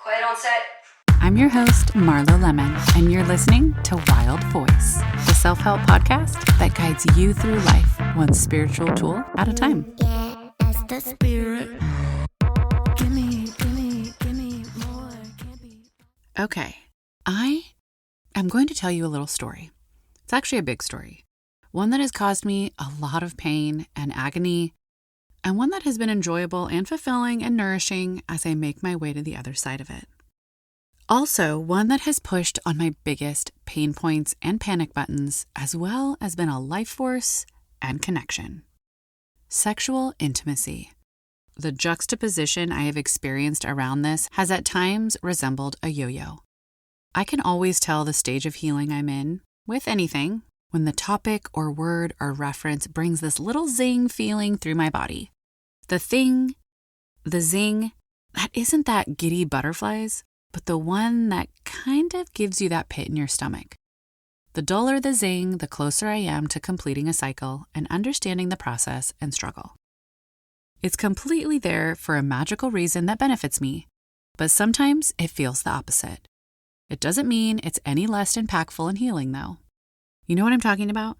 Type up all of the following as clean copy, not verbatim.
Quiet on set. I'm your host, Marlo Lemon, and you're listening to Wild Voice, the self-help podcast that guides you through life, one spiritual tool at a time. Yeah, that's the spirit. Give me more. Okay, I am going to tell you a little story. It's actually a big story, one that has caused me a lot of pain and agony, and one that has been enjoyable and fulfilling and nourishing as I make my way to the other side of it. Also, one that has pushed on my biggest pain points and panic buttons, as well as been a life force and connection. Sexual intimacy. The juxtaposition I have experienced around this has at times resembled a yo-yo. I can always tell the stage of healing I'm in, with anything, when the topic or word or reference brings this little zing feeling through my body. The thing, the zing, that isn't that giddy butterflies, but the one that kind of gives you that pit in your stomach. The duller the zing, the closer I am to completing a cycle and understanding the process and struggle. It's completely there for a magical reason that benefits me, but sometimes it feels the opposite. It doesn't mean it's any less impactful and healing, though. You know what I'm talking about?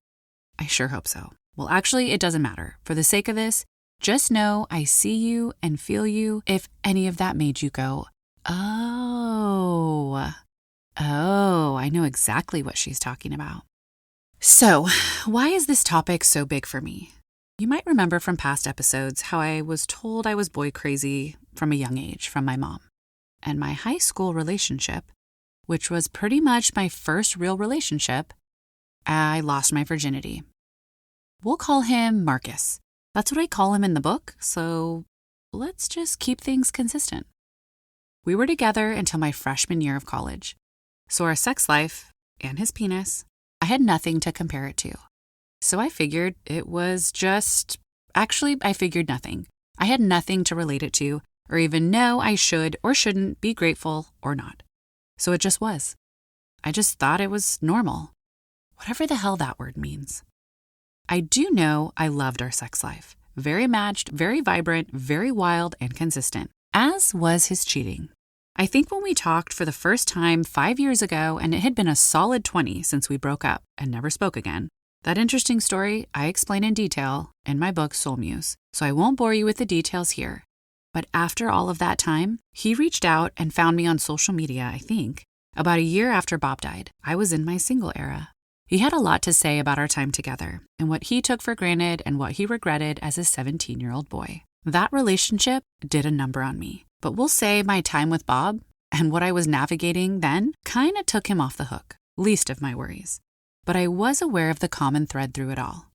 I sure hope so. Well, actually, it doesn't matter. For the sake of this, just know I see you and feel you if any of that made you go, Oh, I know exactly what she's talking about. So, why is this topic so big for me? You might remember from past episodes how I was told I was boy crazy from a young age from my mom. And my high school relationship, which was pretty much my first real relationship, I lost my virginity. We'll call him Marcus. That's what I call him in the book, so let's just keep things consistent. We were together until my freshman year of college. So our sex life and his penis, I had nothing to compare it to. So I figured it was just... Actually, I figured nothing. I had nothing to relate it to or even know I should or shouldn't be grateful or not. So it just was. I just thought it was normal. Whatever the hell that word means. I do know I loved our sex life. Very matched, very vibrant, very wild and consistent. As was his cheating. I think when we talked for the first time 5 years ago, and it had been a solid 20 since we broke up and never spoke again, that interesting story I explain in detail in my book Soul Muse, so I won't bore you with the details here. But after all of that time, he reached out and found me on social media, I think, about a year after Bob died. I was in my single era. He had a lot to say about our time together and what he took for granted and what he regretted as a 17-year-old boy. That relationship did a number on me. But we'll say my time with Bob and what I was navigating then kind of took him off the hook, least of my worries. But I was aware of the common thread through it all.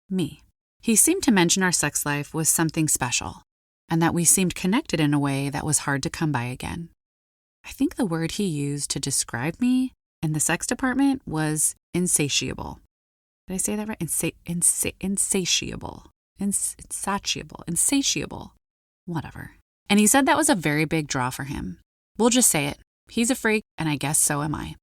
Me. He seemed to mention our sex life was something special and that we seemed connected in a way that was hard to come by again. I think the word he used to describe me in the sex department was insatiable. Did I say that right? Insatiable. Insatiable. Whatever. And he said that was a very big draw for him. We'll just say it. He's a freak, and I guess so am I.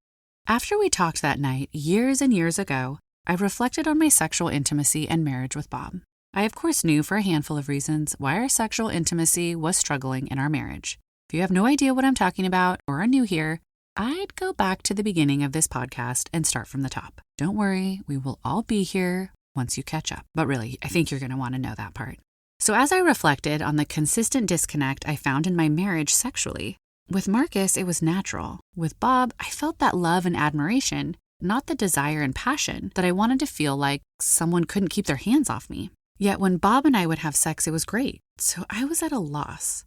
After we talked that night, years and years ago, I reflected on my sexual intimacy and marriage with Bob. I, of course, knew for a handful of reasons why our sexual intimacy was struggling in our marriage. If you have no idea what I'm talking about or are new here, I'd go back to the beginning of this podcast and start from the top. Don't worry, we will all be here once you catch up. But really, I think you're going to want to know that part. So as I reflected on the consistent disconnect I found in my marriage sexually, with Marcus, it was natural. With Bob, I felt that love and admiration, not the desire and passion that I wanted to feel like someone couldn't keep their hands off me. Yet when Bob and I would have sex, it was great. So I was at a loss.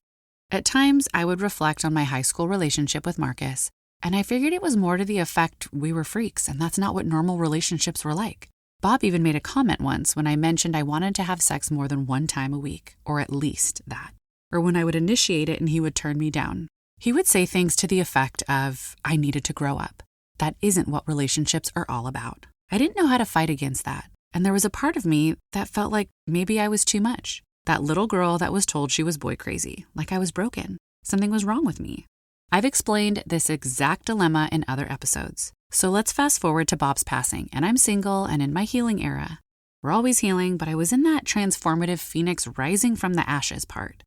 At times, I would reflect on my high school relationship with Marcus, and I figured it was more to the effect we were freaks, and that's not what normal relationships were like. Bob even made a comment once when I mentioned I wanted to have sex more than one time a week, or at least that. Or when I would initiate it and he would turn me down. He would say things to the effect of, I needed to grow up. That isn't what relationships are all about. I didn't know how to fight against that. And there was a part of me that felt like maybe I was too much. That little girl that was told she was boy crazy, like I was broken. Something was wrong with me. I've explained this exact dilemma in other episodes. So let's fast forward to Bob's passing, and I'm single and in my healing era. We're always healing, but I was in that transformative phoenix rising from the ashes part.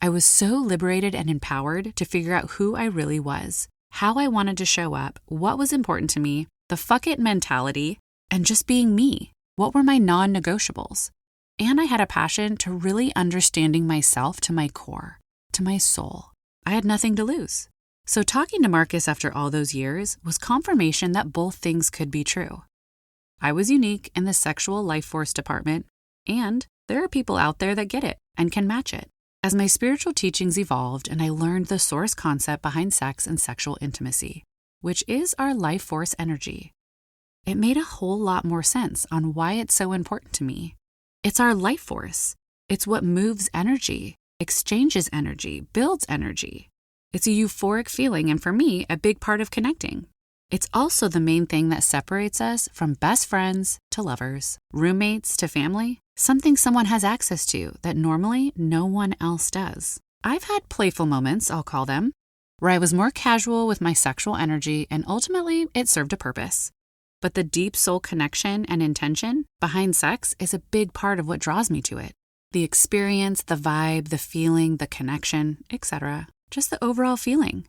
I was so liberated and empowered to figure out who I really was, how I wanted to show up, what was important to me, the fuck it mentality, and just being me. What were my non-negotiables? And I had a passion to really understanding myself to my core, to my soul. I had nothing to lose. So talking to Marcus after all those years was confirmation that both things could be true. I was unique in the sexual life force department, and there are people out there that get it and can match it. As my spiritual teachings evolved and I learned the source concept behind sex and sexual intimacy, which is our life force energy, it made a whole lot more sense on why it's so important to me. It's our life force. It's what moves energy, exchanges energy, builds energy. It's a euphoric feeling, and for me, a big part of connecting. It's also the main thing that separates us from best friends to lovers, roommates to family, something someone has access to that normally no one else does. I've had playful moments, I'll call them, where I was more casual with my sexual energy and ultimately it served a purpose. But the deep soul connection and intention behind sex is a big part of what draws me to it. The experience, the vibe, the feeling, the connection, etc. Just the overall feeling,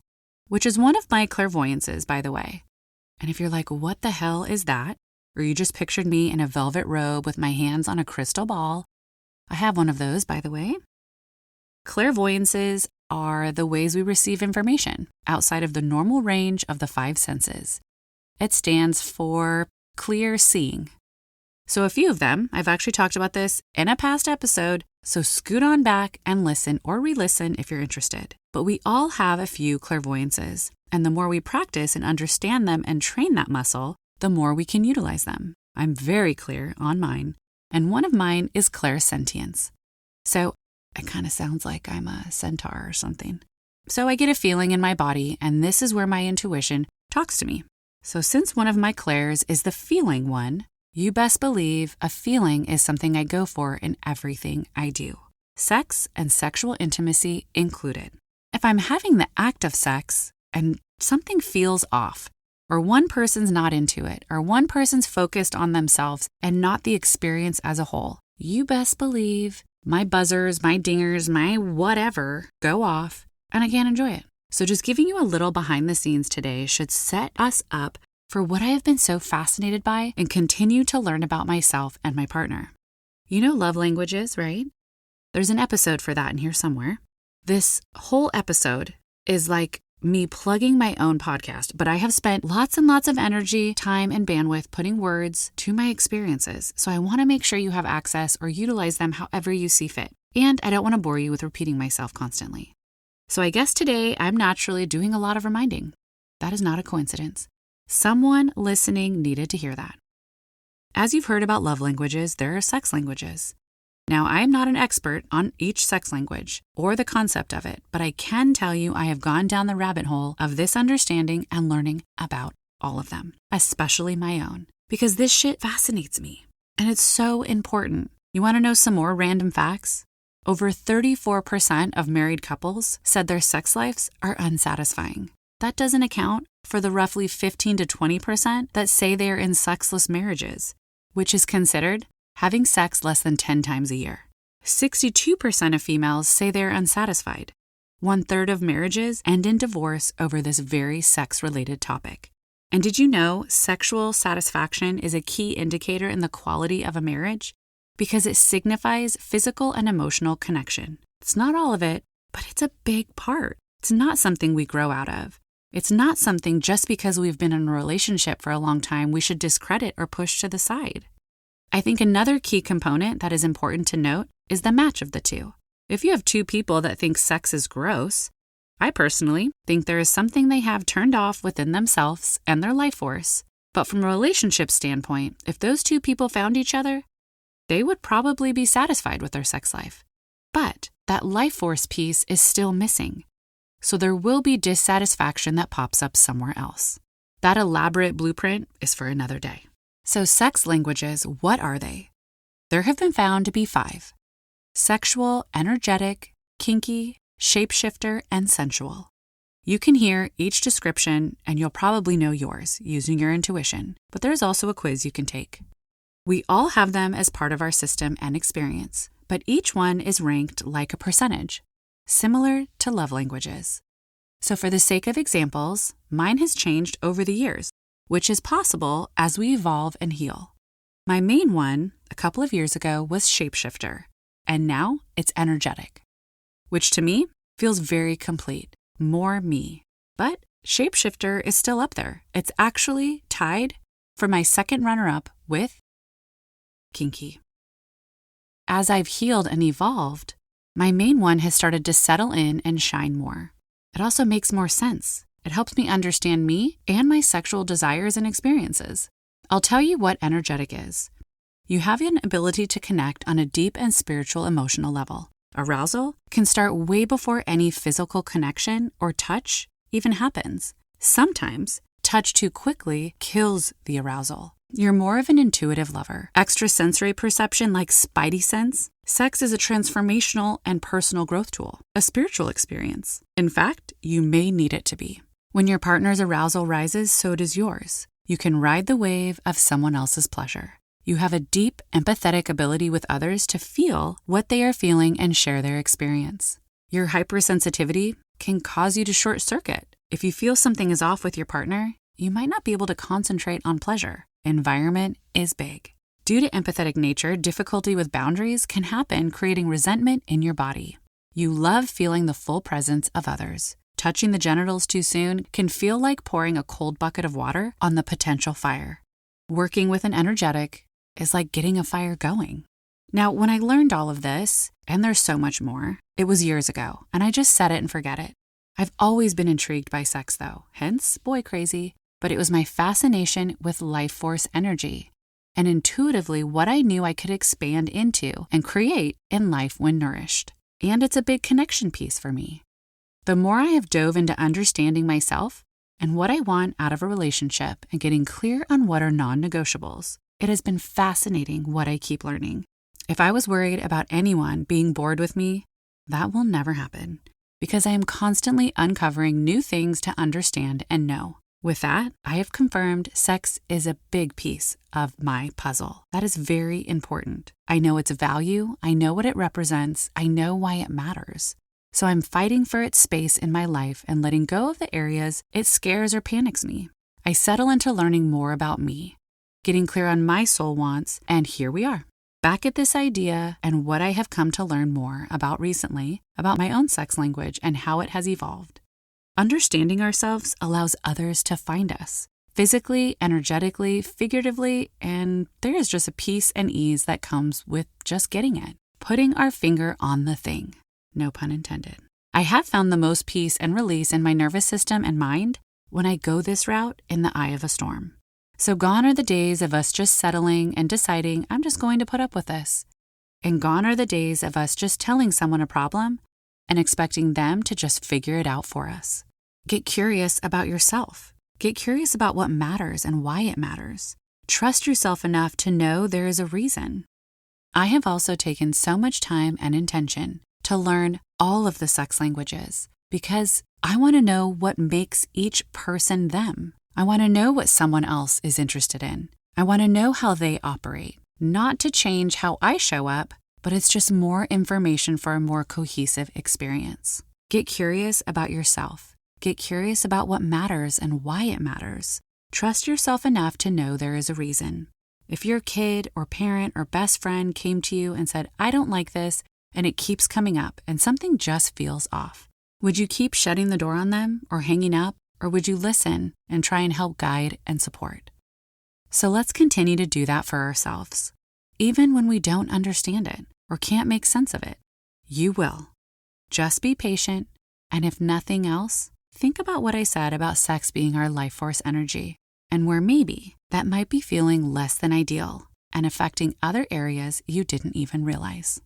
which is one of my clairvoyances, by the way. And if you're like, what the hell is that? Or you just pictured me in a velvet robe with my hands on a crystal ball. I have one of those, by the way. Clairvoyances are the ways we receive information outside of the normal range of the five senses. It stands for clear seeing. So a few of them, I've actually talked about this in a past episode, so scoot on back and listen or re-listen if you're interested. But we all have a few clairvoyances, and the more we practice and understand them and train that muscle, the more we can utilize them. I'm very clear on mine, and one of mine is clairsentience. So it kind of sounds like I'm a centaur or something. So I get a feeling in my body, and this is where my intuition talks to me. So since one of my clairs is the feeling one, you best believe a feeling is something I go for in everything I do. Sex and sexual intimacy included. If I'm having the act of sex and something feels off, or one person's not into it, or one person's focused on themselves and not the experience as a whole, you best believe my buzzers, my dingers, my whatever go off and I can't enjoy it. So just giving you a little behind the scenes today should set us up for what I have been so fascinated by and continue to learn about myself and my partner. You know love languages, right? There's an episode for that in here somewhere. This whole episode is like me plugging my own podcast, but I have spent lots and lots of energy, time, and bandwidth putting words to my experiences. So I want to make sure you have access or utilize them however you see fit. And I don't want to bore you with repeating myself constantly. So I guess today I'm naturally doing a lot of reminding. That is not a coincidence. Someone listening needed to hear that. As you've heard about love languages, there are sex languages. Now, I am not an expert on each sex language or the concept of it, but I can tell you I have gone down the rabbit hole of this understanding and learning about all of them, especially my own, because this shit fascinates me. And it's so important. You want to know some more random facts? Over 34% of married couples said their sex lives are unsatisfying. That doesn't account for the roughly 15 to 20% that say they are in sexless marriages, which is considered having sex less than 10 times a year. 62% of females say they are unsatisfied. 1/3 of marriages end in divorce over this very sex-related topic. And did you know sexual satisfaction is a key indicator in the quality of a marriage? Because it signifies physical and emotional connection. It's not all of it, but it's a big part. It's not something we grow out of. It's not something just because we've been in a relationship for a long time we should discredit or push to the side. I think another key component that is important to note is the match of the two. If you have two people that think sex is gross, I personally think there is something they have turned off within themselves and their life force. But from a relationship standpoint, if those two people found each other, they would probably be satisfied with their sex life. But that life force piece is still missing. So there will be dissatisfaction that pops up somewhere else. That elaborate blueprint is for another day. So sex languages, what are they? There have been found to be 5. Sexual, energetic, kinky, shapeshifter, and sensual. You can hear each description and you'll probably know yours using your intuition, but there's also a quiz you can take. We all have them as part of our system and experience, but each one is ranked like a percentage. similar to love languages. So for the sake of examples, mine has changed over the years, which is possible as we evolve and heal. My main one, a couple of years ago, was shapeshifter, and now it's energetic, which to me feels very complete, more me. But shapeshifter is still up there. It's actually tied for my second runner-up with kinky. As I've healed and evolved, my main one has started to settle in and shine more. It also makes more sense. It helps me understand me and my sexual desires and experiences. I'll tell you what energetic is. You have an ability to connect on a deep and spiritual emotional level. Arousal can start way before any physical connection or touch even happens. Sometimes, touch too quickly kills the arousal. You're more of an intuitive lover. Extrasensory perception like spidey sense. Sex is a transformational and personal growth tool, a spiritual experience. In fact, you may need it to be. When your partner's arousal rises, so does yours. You can ride the wave of someone else's pleasure. You have a deep, empathetic ability with others to feel what they are feeling and share their experience. Your hypersensitivity can cause you to short circuit. If you feel something is off with your partner, you might not be able to concentrate on pleasure. Environment is big. Due to empathetic nature, difficulty with boundaries can happen, creating resentment in your body. You love feeling the full presence of others. Touching the genitals too soon can feel like pouring a cold bucket of water on the potential fire. Working with an energetic is like getting a fire going. Now, when I learned all of this, and there's so much more, it was years ago, and I just set it and forget it. I've always been intrigued by sex though, hence boy crazy, but it was my fascination with life force energy, and intuitively what I knew I could expand into and create in life when nourished. And it's a big connection piece for me. The more I have dove into understanding myself and what I want out of a relationship and getting clear on what are non-negotiables, it has been fascinating what I keep learning. If I was worried about anyone being bored with me, that will never happen because I am constantly uncovering new things to understand and know. With that, I have confirmed sex is a big piece of my puzzle. That is very important. I know its value, I know what it represents, I know why it matters. So I'm fighting for its space in my life and letting go of the areas it scares or panics me. I settle into learning more about me, getting clear on my soul wants, and here we are. Back at this idea and what I have come to learn more about recently, about my own sex language and how it has evolved. Understanding ourselves allows others to find us, physically, energetically, figuratively, and there is just a peace and ease that comes with just getting it, putting our finger on the thing. No pun intended. I have found the most peace and release in my nervous system and mind when I go this route in the eye of a storm. So gone are the days of us just settling and deciding, I'm just going to put up with this. And gone are the days of us just telling someone a problem and expecting them to just figure it out for us. Get curious about yourself. Get curious about what matters and why it matters. Trust yourself enough to know there is a reason. I have also taken so much time and intention to learn all of the sex languages because I want to know what makes each person them. I want to know what someone else is interested in. I want to know how they operate, not to change how I show up, but it's just more information for a more cohesive experience. Get curious about yourself. Get curious about what matters and why it matters. Trust yourself enough to know there is a reason. If your kid or parent or best friend came to you and said, I don't like this, and it keeps coming up and something just feels off, would you keep shutting the door on them or hanging up, or would you listen and try and help guide and support? So let's continue to do that for ourselves, even when we don't understand it or can't make sense of it. You will. Just be patient, and if nothing else, think about what I said about sex being our life force energy, and where maybe that might be feeling less than ideal and affecting other areas you didn't even realize.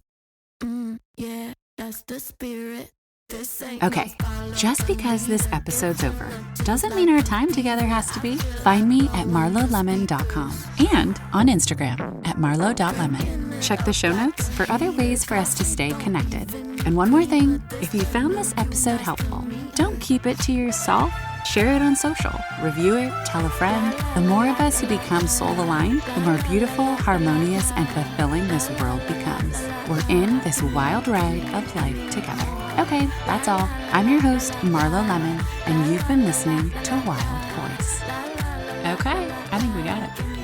Yeah, that's the spirit. Okay, just because this episode's over doesn't mean our time together has to be. Find me at marlolemon.com and on Instagram at marlo.lemon. Check the show notes for other ways for us to stay connected. And one more thing, if you found this episode helpful, don't keep it to yourself. Share it on social, review it, tell a friend. The more of us who become soul-aligned, the more beautiful, harmonious, and fulfilling this world becomes. We're in this wild ride of life together. Okay, that's all. I'm your host, Marlo Lemon, and you've been listening to Wild Voice. Okay, I think we got it.